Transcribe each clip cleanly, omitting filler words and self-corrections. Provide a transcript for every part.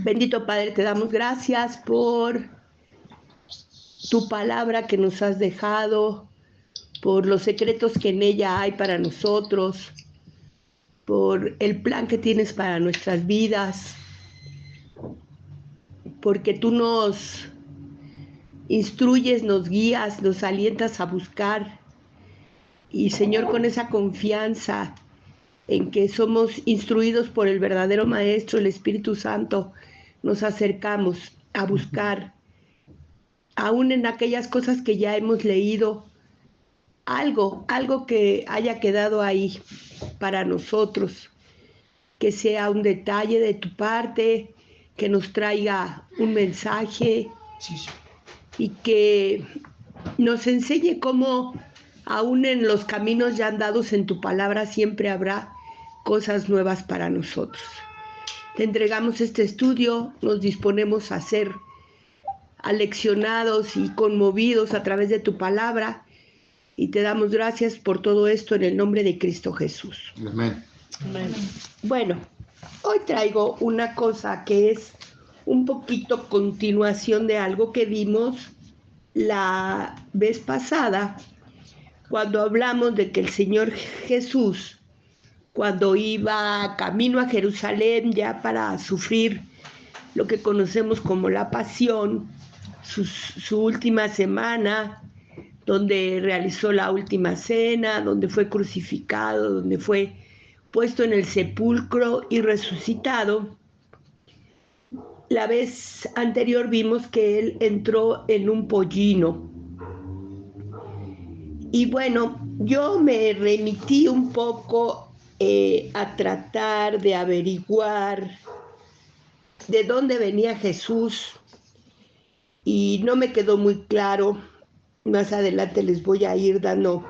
Bendito Padre, te damos gracias por tu palabra que nos has dejado, por los secretos que en ella hay para nosotros, por el plan que tienes para nuestras vidas, porque tú nos instruyes, nos guías, nos alientas a buscar. Y Señor, con esa confianza en que somos instruidos por el verdadero Maestro, el Espíritu Santo, nos acercamos a buscar, aún en aquellas cosas que ya hemos leído, algo que haya quedado ahí para nosotros, que sea un detalle de tu parte, que nos traiga un mensaje y que nos enseñe cómo aún en los caminos ya andados en tu palabra siempre habrá cosas nuevas para nosotros. Te entregamos este estudio, nos disponemos a ser aleccionados y conmovidos a través de tu palabra y te damos gracias por todo esto en el nombre de Cristo Jesús. Amén. Amén. Bueno, hoy traigo una cosa que es un poquito continuación de algo que vimos la vez pasada cuando hablamos de que el Señor Jesús, cuando iba camino a Jerusalén ya para sufrir lo que conocemos como la pasión, su última semana, donde realizó la última cena, donde fue crucificado, donde fue puesto en el sepulcro y resucitado. La vez anterior vimos que él entró en un pollino. Y bueno, yo me remití un poco a tratar de averiguar de dónde venía Jesús y no me quedó muy claro. Más adelante les voy a ir dando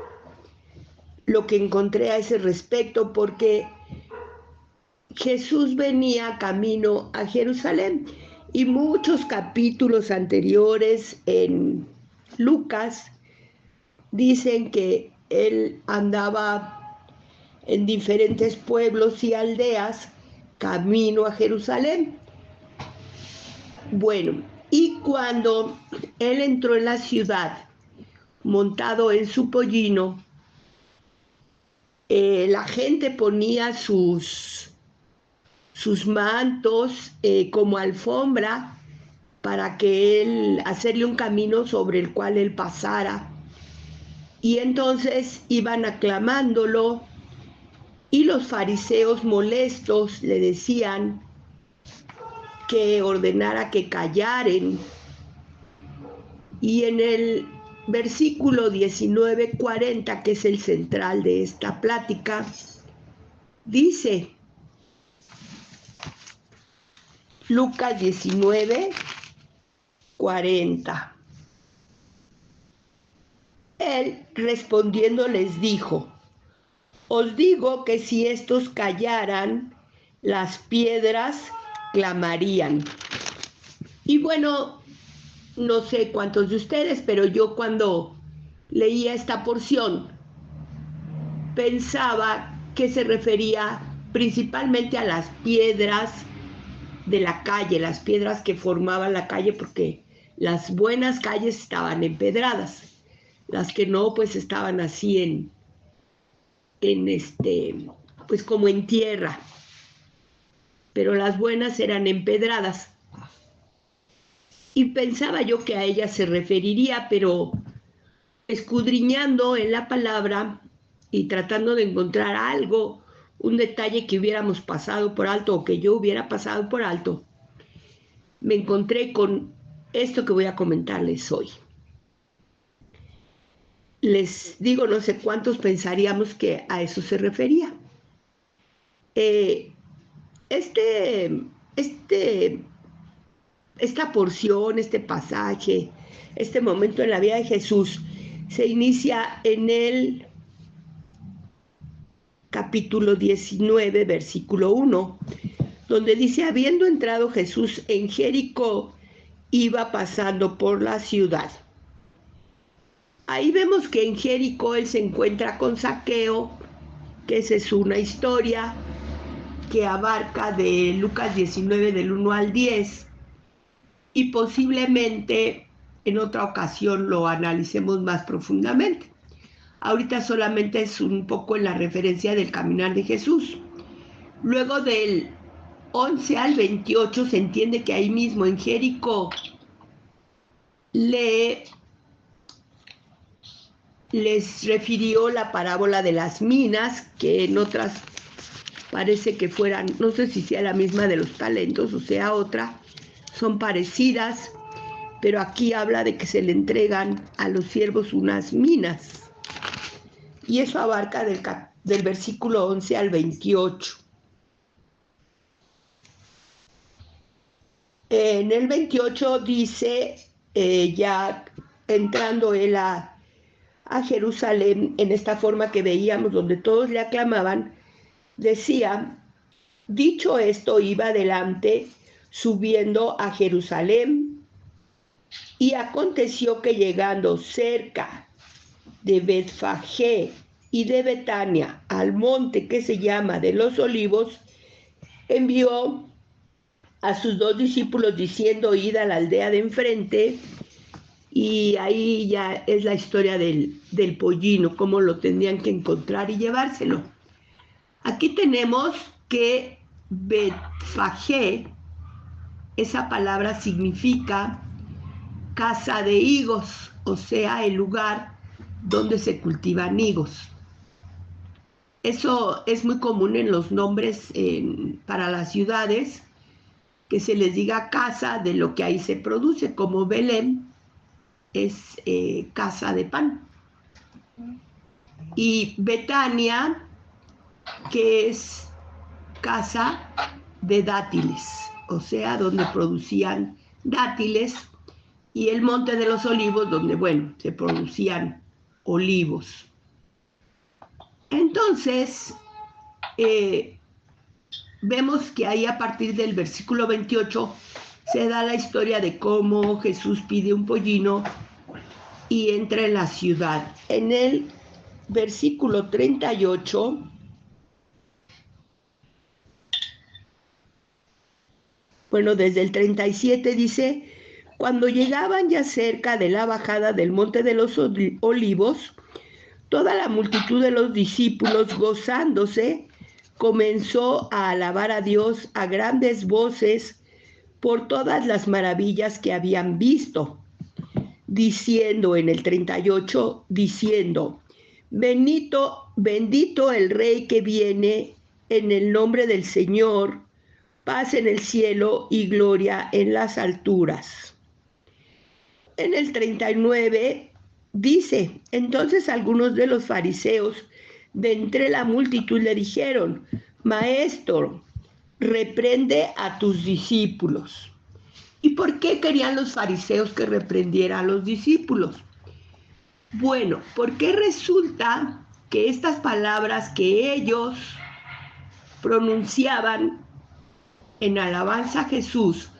lo que encontré a ese respecto, porque Jesús venía camino a Jerusalén y muchos capítulos anteriores en Lucas dicen que él andaba en diferentes pueblos y aldeas camino a Jerusalén. Bueno, y cuando él entró en la ciudad montado en su pollino, la gente ponía sus mantos como alfombra para que él, hacerle un camino sobre el cual él pasara. Y entonces iban aclamándolo y los fariseos molestos le decían que ordenara que callaren. Y en el versículo 19:40, que es el central de esta plática, dice Lucas 19:40. Él respondiendo les dijo: os digo que si estos callaran, las piedras clamarían. Y bueno, no sé cuántos de ustedes, pero yo cuando leía esta porción pensaba que se refería principalmente a las piedras de la calle, las piedras que formaban la calle, porque las buenas calles estaban empedradas, las que no, pues estaban así pues como en tierra, pero las buenas eran empedradas. Y pensaba yo que a ella se referiría, pero escudriñando en la palabra y tratando de encontrar algo, un detalle que hubiéramos pasado por alto o que yo hubiera pasado por alto, me encontré con esto que voy a comentarles hoy. Les digo, no sé cuántos pensaríamos que a eso se refería. Esta porción, este pasaje, este momento en la vida de Jesús se inicia en el capítulo 19, versículo 1, donde dice: habiendo entrado Jesús en Jericó, iba pasando por la ciudad. Ahí vemos que en Jericó él se encuentra con Zaqueo, que esa es una historia, que abarca de Lucas 19 del 1 al 10 y posiblemente en otra ocasión lo analicemos más profundamente. Ahorita solamente es un poco en la referencia del caminar de Jesús. Luego del 11 al 28 se entiende que ahí mismo en Jericó les refirió la parábola de las minas, que en otras parece que fueran, no sé si sea la misma de los talentos o sea otra, son parecidas, pero aquí habla de que se le entregan a los siervos unas minas. Y eso abarca del versículo 11 al 28. En el 28 dice, ya entrando él a Jerusalén, en esta forma que veíamos, donde todos le aclamaban, decía, dicho esto, iba adelante, subiendo a Jerusalén, y aconteció que llegando cerca de Betfagé y de Betania, al monte que se llama de los Olivos, envió a sus 2 discípulos diciendo, id a la aldea de enfrente, y ahí ya es la historia del pollino, cómo lo tendrían que encontrar y llevárselo. Aquí tenemos que Betfagé, esa palabra significa casa de higos, o sea, el lugar donde se cultivan higos. Eso es muy común en los nombres para las ciudades, que se les diga casa de lo que ahí se produce, como Belén es casa de pan. Y Betania, que es casa de dátiles, o sea, donde producían dátiles, y el monte de los olivos, donde, bueno, se producían olivos. Entonces, vemos que ahí a partir del versículo 28 se da la historia de cómo Jesús pide un pollino y entra en la ciudad. En el versículo 38, bueno, desde el 37 dice, cuando llegaban ya cerca de la bajada del monte de los olivos, toda la multitud de los discípulos, gozándose, comenzó a alabar a Dios a grandes voces por todas las maravillas que habían visto, diciendo en el 38, diciendo, bendito el Rey que viene en el nombre del Señor, paz en el cielo y gloria en las alturas. En el 39 dice, entonces algunos de los fariseos de entre la multitud le dijeron, Maestro, reprende a tus discípulos. ¿Y por qué querían los fariseos que reprendiera a los discípulos? Bueno, porque resulta que estas palabras que ellos pronunciaban en alabanza a Jesús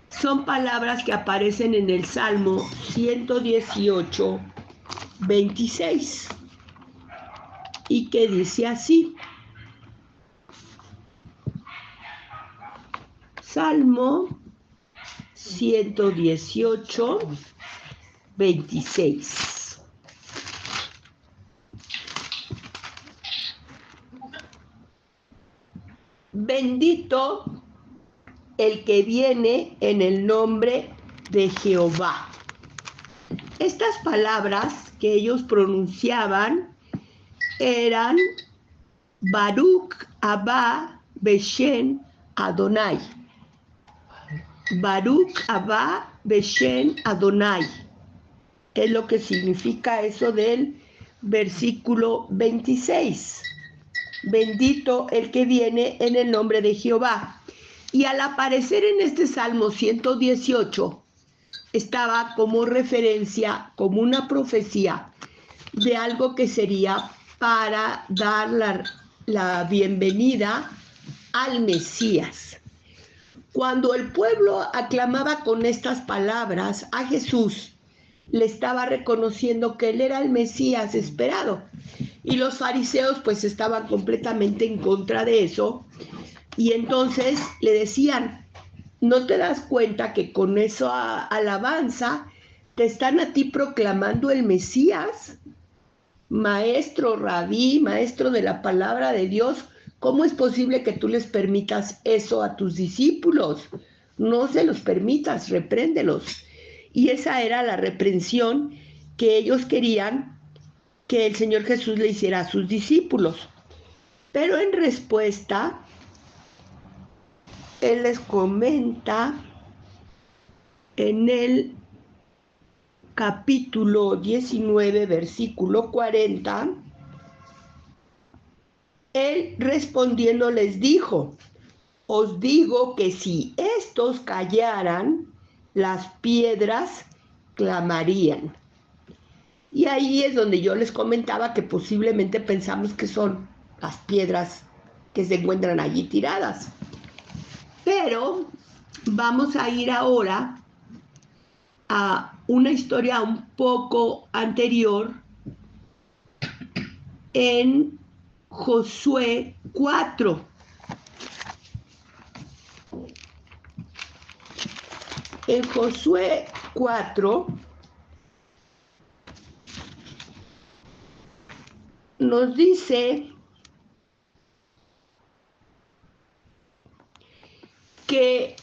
son palabras que aparecen en el Salmo 118, 26, y que dice así. Salmo 118, 26. Bendito el que viene en el nombre de Jehová. Estas palabras que ellos pronunciaban eran Baruch Abba Beshem Adonai. Baruch Abba Beshem Adonai. Es lo que significa eso del versículo 26. Bendito el que viene en el nombre de Jehová. Y al aparecer en este Salmo 118, estaba como referencia, como una profecía de algo que sería para dar la bienvenida al Mesías. Cuando el pueblo aclamaba con estas palabras a Jesús, le estaba reconociendo que él era el Mesías esperado. Y los fariseos pues estaban completamente en contra de eso, Y entonces le decían, ¿no te das cuenta que con esa alabanza te están a ti proclamando el Mesías? Maestro, rabí, maestro de la palabra de Dios, ¿cómo es posible que tú les permitas eso a tus discípulos? No se los permitas, repréndelos. Y esa era la reprensión que ellos querían que el Señor Jesús le hiciera a sus discípulos. Pero en respuesta, Él les comenta en el capítulo 19, versículo 40, Él respondiendo les dijo, os digo que si estos callaran, las piedras clamarían. Y ahí es donde yo les comentaba que posiblemente pensamos que son las piedras que se encuentran allí tiradas. Pero vamos a ir ahora a una historia un poco anterior en Josué 4. En Josué 4 nos dice que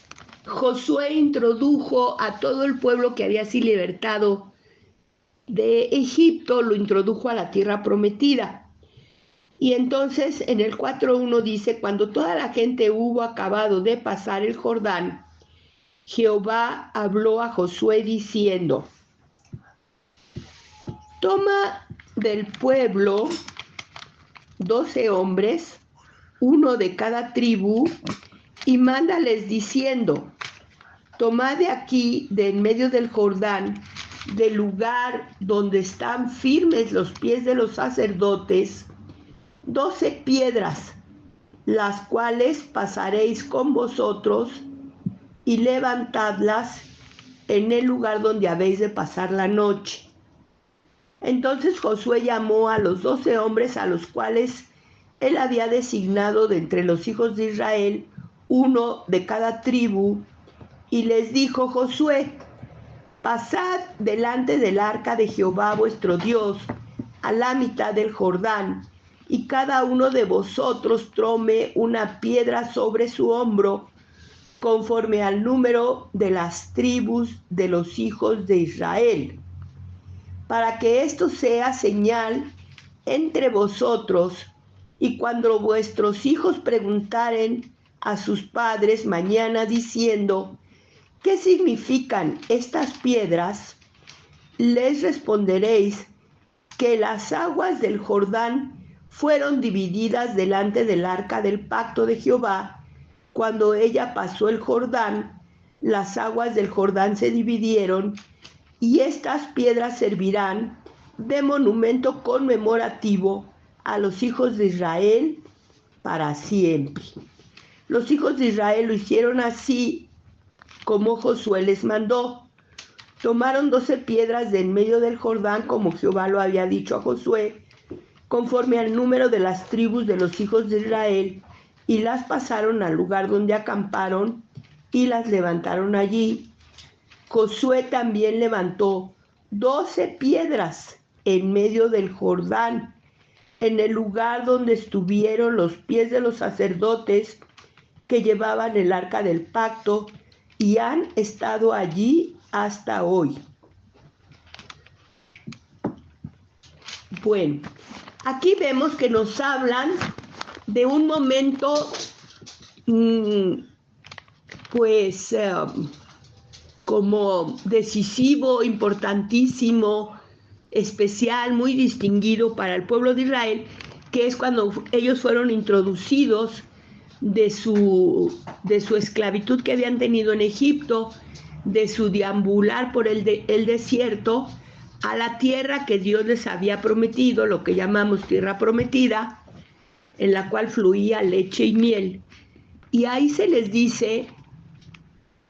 Josué introdujo a todo el pueblo que había sido libertado de Egipto, lo introdujo a la tierra prometida. Y entonces en el 4:1 dice, cuando toda la gente hubo acabado de pasar el Jordán, Jehová habló a Josué diciendo, toma del pueblo 12 hombres, uno de cada tribu, y mándales diciendo, tomad de aquí, de en medio del Jordán, del lugar donde están firmes los pies de los sacerdotes, 12 piedras, las cuales pasaréis con vosotros, y levantadlas en el lugar donde habéis de pasar la noche. Entonces Josué llamó a los 12 hombres a los cuales él había designado de entre los hijos de Israel, uno de cada tribu, y les dijo Josué, pasad delante del arca de Jehová vuestro Dios, a la mitad del Jordán, y cada uno de vosotros tome una piedra sobre su hombro, conforme al número de las tribus de los hijos de Israel, para que esto sea señal entre vosotros, y cuando vuestros hijos preguntaren a sus padres mañana diciendo, ¿qué significan estas piedras? Les responderéis que las aguas del Jordán fueron divididas delante del arca del pacto de Jehová. Cuando ella pasó el Jordán, las aguas del Jordán se dividieron, y estas piedras servirán de monumento conmemorativo a los hijos de Israel para siempre. Los hijos de Israel lo hicieron así como Josué les mandó. Tomaron 12 piedras de en medio del Jordán, como Jehová lo había dicho a Josué, conforme al número de las tribus de los hijos de Israel, y las pasaron al lugar donde acamparon y las levantaron allí. Josué también levantó 12 piedras en medio del Jordán, en el lugar donde estuvieron los pies de los sacerdotes que llevaban el arca del pacto, y han estado allí hasta hoy. Bueno, aquí vemos que nos hablan de un momento, como decisivo, importantísimo, especial, muy distinguido para el pueblo de Israel, que es cuando ellos fueron introducidos de su esclavitud que habían tenido en Egipto, de su deambular por el desierto, a la tierra que Dios les había prometido, lo que llamamos tierra prometida, en la cual fluía leche y miel. Y ahí se les dice,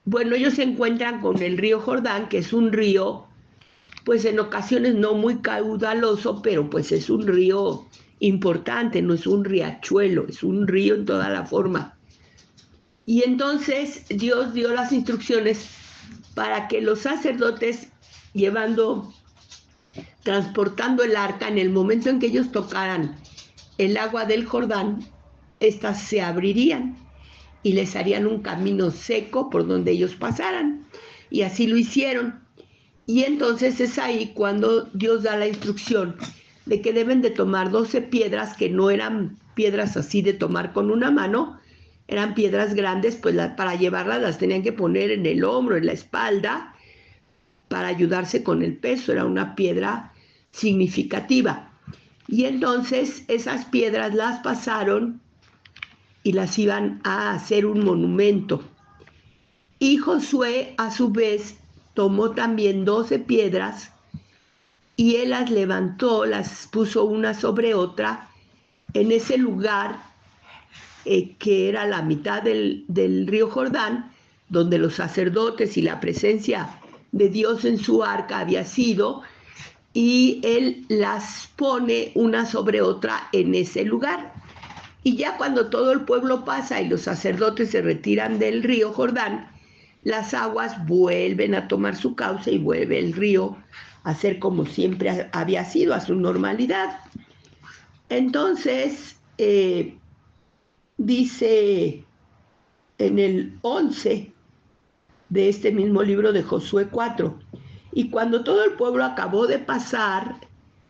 bueno, ellos se encuentran con el río Jordán, que es un río, pues en ocasiones no muy caudaloso, pero pues es un río importante, no es un riachuelo, es un río en toda la forma Y entonces Dios dio las instrucciones para que los sacerdotes, transportando el arca, en el momento en que ellos tocaran el agua del Jordán, estas se abrirían y les harían un camino seco por donde ellos pasaran. Y así lo hicieron. Y entonces es ahí cuando Dios da la instrucción de que deben de tomar 12 piedras, que no eran piedras así de tomar con una mano, eran piedras grandes, pues para llevarlas las tenían que poner en el hombro, en la espalda, para ayudarse con el peso. Era una piedra significativa. Y entonces esas piedras las pasaron y las iban a hacer un monumento. Y Josué, a su vez, tomó también 12 piedras y él las levantó, las puso una sobre otra en ese lugar que era la mitad del río Jordán, donde los sacerdotes y la presencia de Dios en su arca había sido, y él las pone una sobre otra en ese lugar. Y ya cuando todo el pueblo pasa y los sacerdotes se retiran del río Jordán, las aguas vuelven a tomar su cauce y vuelve el río a ser como siempre había sido, a su normalidad. Entonces, dice en el 11 de este mismo libro de Josué 4, y cuando todo el pueblo acabó de pasar,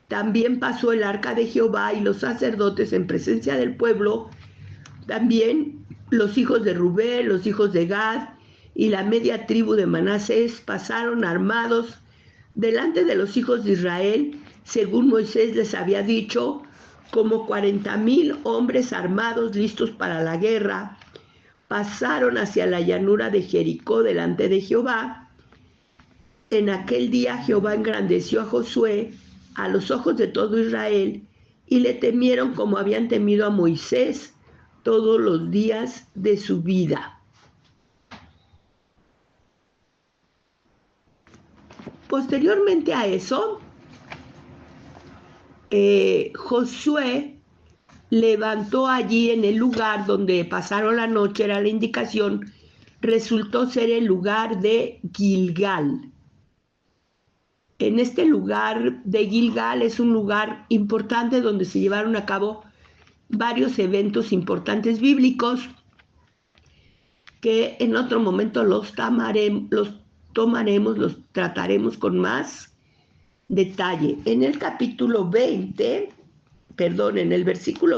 también pasó el arca de Jehová y los sacerdotes en presencia del pueblo, también los hijos de Rubén, los hijos de Gad y la media tribu de Manasés pasaron armados delante de los hijos de Israel, según Moisés les había dicho, como 40,000 hombres armados listos para la guerra. Pasaron hacia la llanura de Jericó delante de Jehová. En aquel día Jehová engrandeció a Josué a los ojos de todo Israel, y le temieron como habían temido a Moisés todos los días de su vida. Posteriormente a eso, Josué levantó allí en el lugar donde pasaron la noche, era la indicación, resultó ser el lugar de Gilgal. En este lugar de Gilgal es un lugar importante donde se llevaron a cabo varios eventos importantes bíblicos que en otro momento los trataremos con más detalle. En el versículo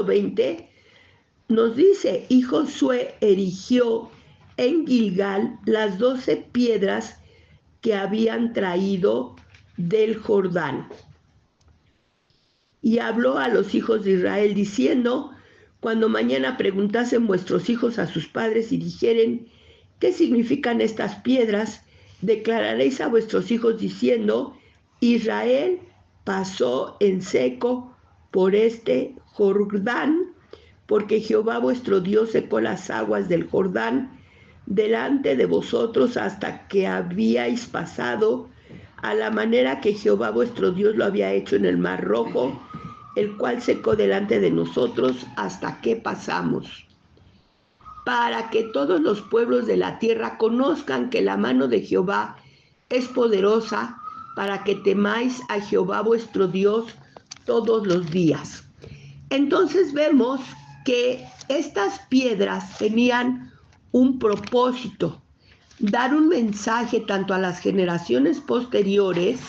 20, nos dice: y Josué erigió en Gilgal las 12 piedras que habían traído del Jordán. Y habló a los hijos de Israel diciendo: cuando mañana preguntasen vuestros hijos a sus padres y dijeren: ¿qué significan estas piedras?, declararéis a vuestros hijos diciendo: Israel pasó en seco por este Jordán, porque Jehová vuestro Dios secó las aguas del Jordán delante de vosotros hasta que habíais pasado, a la manera que Jehová vuestro Dios lo había hecho en el Mar Rojo, el cual secó delante de nosotros hasta que pasamos. Para que todos los pueblos de la tierra conozcan que la mano de Jehová es poderosa, para que temáis a Jehová vuestro Dios todos los días. Entonces vemos que estas piedras tenían un propósito: dar un mensaje tanto a las generaciones posteriores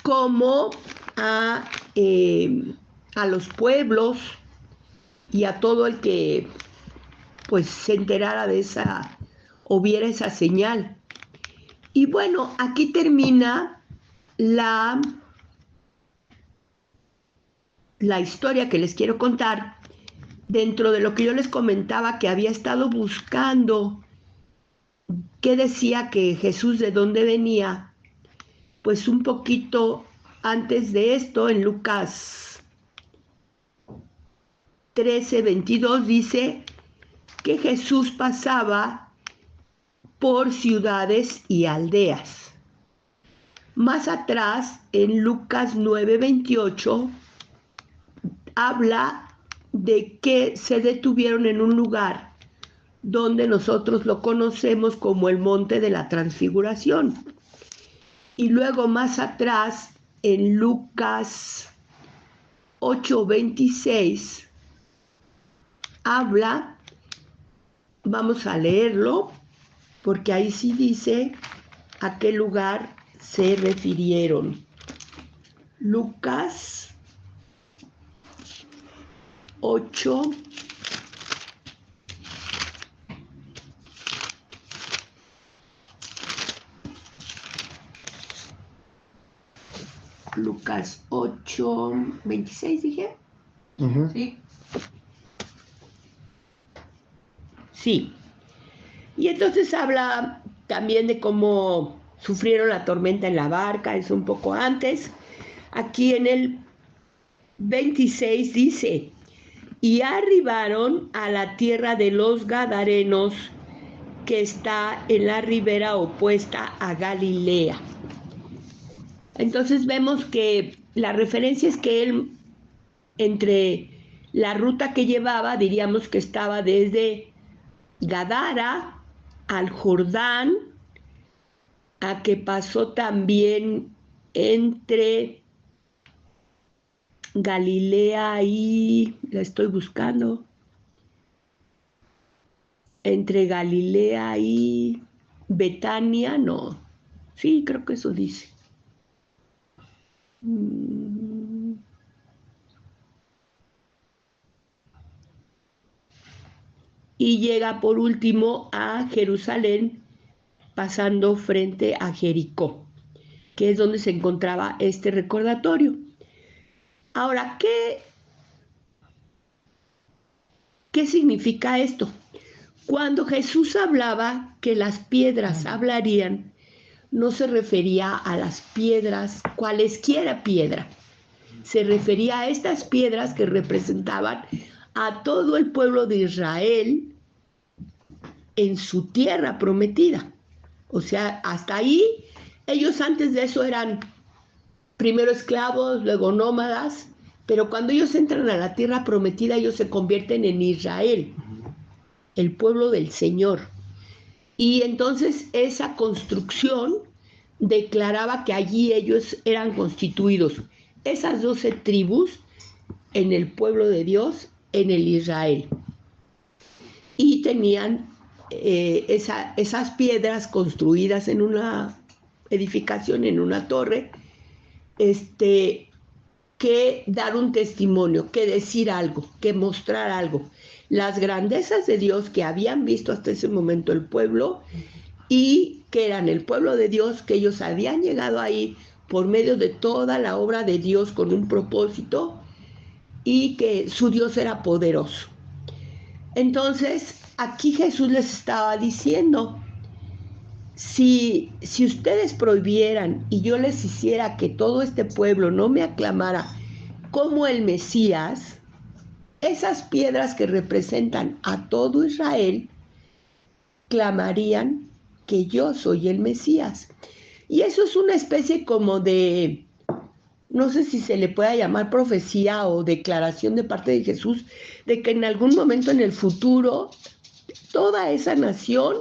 como a los pueblos y a todo el que pues se enterara de esa o viera esa señal. Y bueno, aquí termina la historia que les quiero contar, dentro de lo que yo les comentaba, que había estado buscando qué decía que Jesús de dónde venía. Pues un poquito antes de esto, en Lucas 13:22 dice que Jesús pasaba por ciudades y aldeas. Más atrás, en Lucas 9:28, habla de que se detuvieron en un lugar donde nosotros lo conocemos como el Monte de la Transfiguración. Y luego más atrás, en Lucas 8:26, habla, vamos a leerlo, porque ahí sí dice a qué lugar se refirieron. Lucas 8, Lucas 8:26 dije. Sí. Sí. Y entonces habla también de cómo sufrieron la tormenta en la barca, es un poco antes. Aquí en el 26 dice, y arribaron a la tierra de los Gadarenos, que está en la ribera opuesta a Galilea. Entonces vemos que la referencia es que él, entre la ruta que llevaba, diríamos que estaba desde Gadara al Jordán, a que pasó también entre Galilea y, la estoy buscando, entre Galilea y Betania, no, sí, creo que eso dice. Y llega por último a Jerusalén, pasando frente a Jericó, que es donde se encontraba este recordatorio. Ahora, ¿qué significa esto? Cuando Jesús hablaba que las piedras hablarían, no se refería a las piedras, cualesquiera piedra. Se refería a estas piedras que representaban a todo el pueblo de Israel en su tierra prometida. O sea, hasta ahí, ellos antes de eso eran primero esclavos, luego nómadas, pero cuando ellos entran a la tierra prometida, ellos se convierten en Israel, el pueblo del Señor. Y entonces esa construcción declaraba que allí ellos eran constituidos, esas 12 tribus en el pueblo de Dios, en el Israel. Y tenían esas piedras construidas en una edificación, en una torre, que dar un testimonio, que decir algo, que mostrar algo. Las grandezas de Dios que habían visto hasta ese momento el pueblo y que eran el pueblo de Dios, que ellos habían llegado ahí por medio de toda la obra de Dios con un propósito y que su Dios era poderoso. Entonces, aquí Jesús les estaba diciendo, si ustedes prohibieran y yo les hiciera que todo este pueblo no me aclamara como el Mesías, esas piedras que representan a todo Israel clamarían que yo soy el Mesías. Y eso es una especie como de, no sé si se le pueda llamar profecía o declaración de parte de Jesús, de que en algún momento en el futuro toda esa nación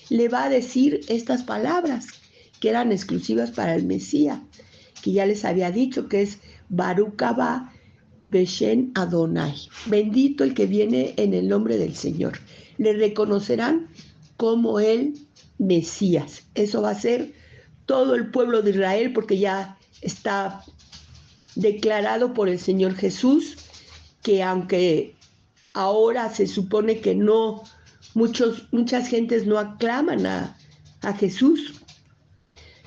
le va a decir estas palabras que eran exclusivas para el Mesías, que ya les había dicho, que es Baruch haba Beshem Adonai, bendito el que viene en el nombre del Señor. Le reconocerán como el Mesías. Eso va a ser todo el pueblo de Israel, porque ya está declarado por el Señor Jesús, que aunque ahora se supone que no, muchas gentes no aclaman a Jesús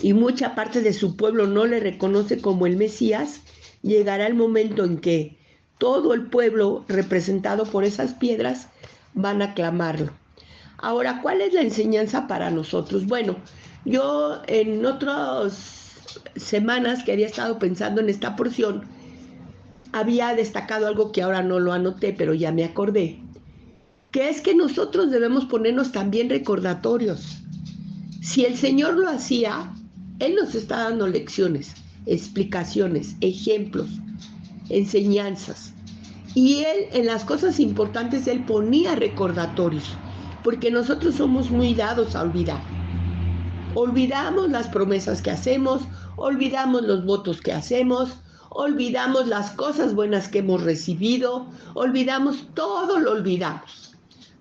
y mucha parte de su pueblo no le reconoce como el Mesías, llegará el momento en que todo el pueblo representado por esas piedras van a aclamarlo. Ahora, ¿cuál es la enseñanza para nosotros? Bueno, yo en otras semanas que había estado pensando en esta porción, había destacado algo que ahora no lo anoté, pero ya me acordé, que es que nosotros debemos ponernos también recordatorios. Si el Señor lo hacía, Él nos está dando lecciones, explicaciones, ejemplos, enseñanzas. Y Él, en las cosas importantes, Él ponía recordatorios. porque nosotros somos muy dados a olvidar. Olvidamos las promesas que hacemos, olvidamos los votos que hacemos, olvidamos las cosas buenas que hemos recibido, olvidamos todo, lo olvidamos.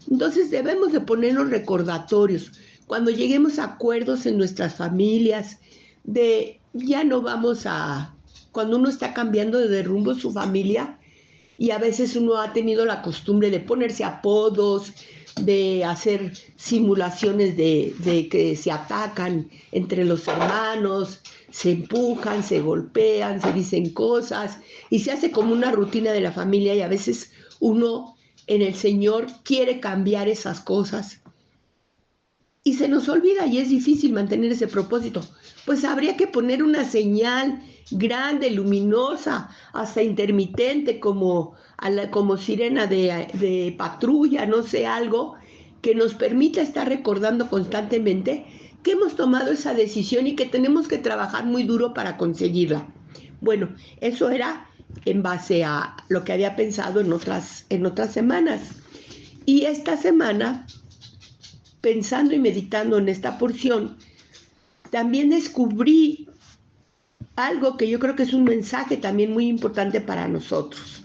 Entonces debemos de ponernos recordatorios cuando lleguemos a acuerdos en nuestras familias, de ya no vamos a, cuando uno está cambiando de rumbo su familia, y a veces uno ha tenido la costumbre de ponerse apodos, de hacer simulaciones de que se atacan entre los hermanos, se empujan, se golpean, se dicen cosas, y se hace como una rutina de la familia, y a veces uno en el Señor quiere cambiar esas cosas y se nos olvida y es difícil mantener ese propósito. Pues habría que poner una señal grande, luminosa, hasta intermitente, como sirena de patrulla, no sé, algo que nos permita estar recordando constantemente que hemos tomado esa decisión y que tenemos que trabajar muy duro para conseguirla. Bueno, eso era en base a lo que había pensado en otras semanas. Y esta semana, pensando y meditando en esta porción, también descubrí algo que yo creo que es un mensaje también muy importante para nosotros,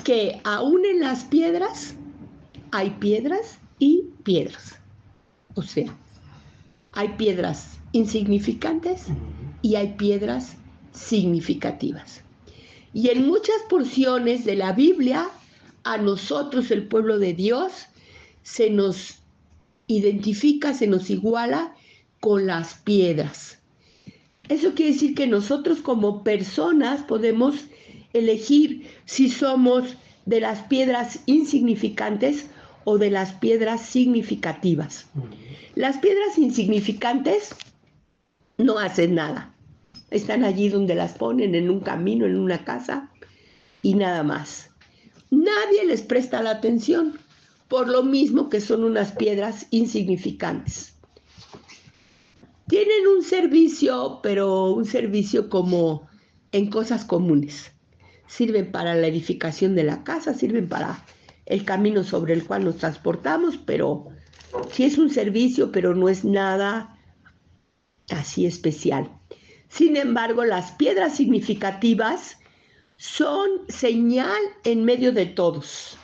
que aún en las piedras hay piedras y piedras. O sea, hay piedras insignificantes y hay piedras significativas. Y en muchas porciones de la Biblia, a nosotros, el pueblo de Dios, se nos identifica, se nos iguala con las piedras. Eso quiere decir que nosotros como personas podemos elegir si somos de las piedras insignificantes o de las piedras significativas. Las piedras insignificantes no hacen nada. Están allí donde las ponen, en un camino, en una casa, y nada más. Nadie les presta la atención, por lo mismo que son unas piedras insignificantes. Tienen un servicio, pero un servicio como en cosas comunes. Sirven para la edificación de la casa, sirven para el camino sobre el cual nos transportamos, pero sí es un servicio, pero no es nada así especial. Sin embargo, las piedras significativas son señal en medio de todos.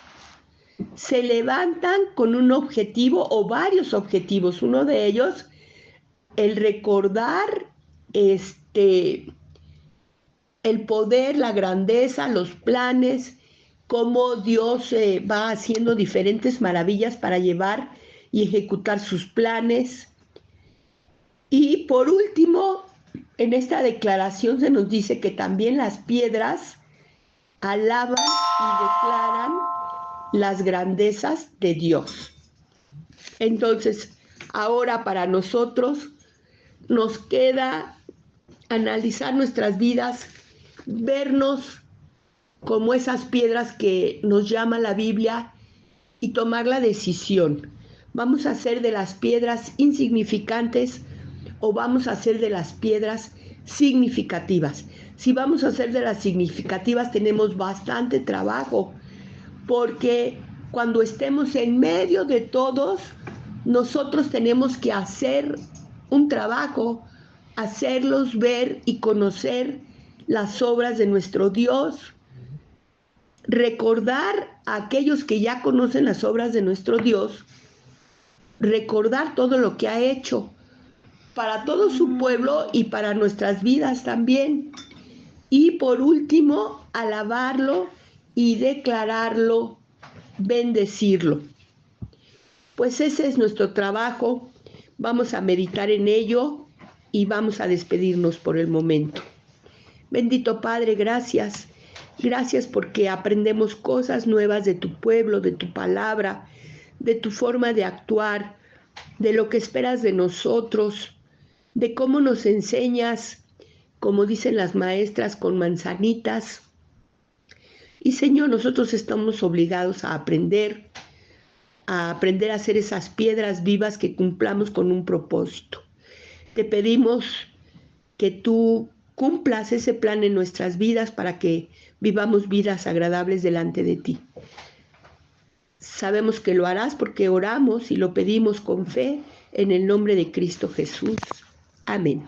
Se levantan con un objetivo o varios objetivos. Uno de ellos, el recordar el poder, la grandeza, los planes, cómo Dios va haciendo diferentes maravillas para llevar y ejecutar sus planes. Y por último, en esta declaración se nos dice que también las piedras alaban y declaran las grandezas de Dios. Entonces, ahora para nosotros nos queda analizar nuestras vidas, vernos como esas piedras que nos llama la Biblia y tomar la decisión. ¿Vamos a ser de las piedras insignificantes o vamos a ser de las piedras significativas? Si vamos a ser de las significativas, tenemos bastante trabajo, porque cuando estemos en medio de todos, nosotros tenemos que hacer un trabajo, hacerlos ver y conocer las obras de nuestro Dios, recordar a aquellos que ya conocen las obras de nuestro Dios, recordar todo lo que ha hecho para todo su pueblo y para nuestras vidas también. Y por último, alabarlo y declararlo, bendecirlo. Pues ese es nuestro trabajo. Vamos a meditar en ello y vamos a despedirnos por el momento. Bendito Padre, gracias. Gracias porque aprendemos cosas nuevas de tu pueblo, de tu palabra, de tu forma de actuar, de lo que esperas de nosotros, de cómo nos enseñas, como dicen las maestras, con manzanitas. Y Señor, nosotros estamos obligados a aprender a ser esas piedras vivas que cumplamos con un propósito. Te pedimos que tú cumplas ese plan en nuestras vidas para que vivamos vidas agradables delante de ti. Sabemos que lo harás porque oramos y lo pedimos con fe en el nombre de Cristo Jesús. Amén.